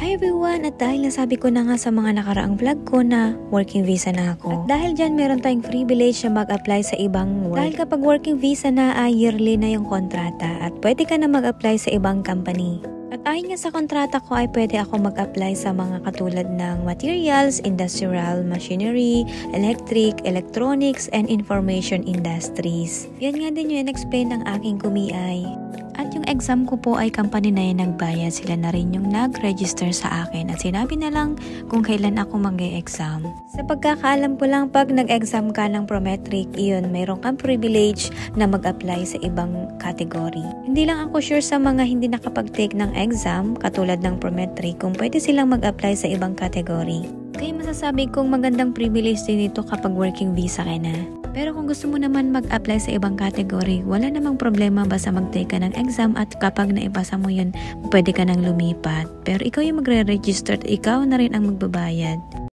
Hi everyone! At dahil nasabi ko na nga sa mga nakaraang vlog ko na working visa na ako. At dahil dyan meron tayong privilege na mag-apply sa ibang work. Dahil kapag working visa na yearly na yung kontrata at pwede ka na mag-apply sa ibang company. At ayon nga sa kontrata ko ay pwede ako mag-apply sa mga katulad ng materials, industrial, machinery, electric, electronics, and information industries. Yan nga din yung in-explain ng aking kumiay. At yung exam ko po ay company na yung nagbayad. Sila na rin yung nag-register sa akin at sinabi na lang kung kailan ako mag-e-exam. Sa pagkakaalam ko lang, pag nag-exam ka ng Prometric, iyon, mayroon kang privilege na mag-apply sa ibang category. Hindi lang ako sure sa mga hindi nakapag-take ng exam, katulad ng Prometric, kung pwede silang mag-apply sa ibang category. Kaya masasabi kong magandang privilege din ito kapag working visa ka na. Pero kung gusto mo naman mag-apply sa ibang category, wala namang problema basta mag-take ka ng exam at kapag naipasa mo yun, pwede ka nang lumipat. Pero ikaw yung magre-register at ikaw na rin ang magbabayad.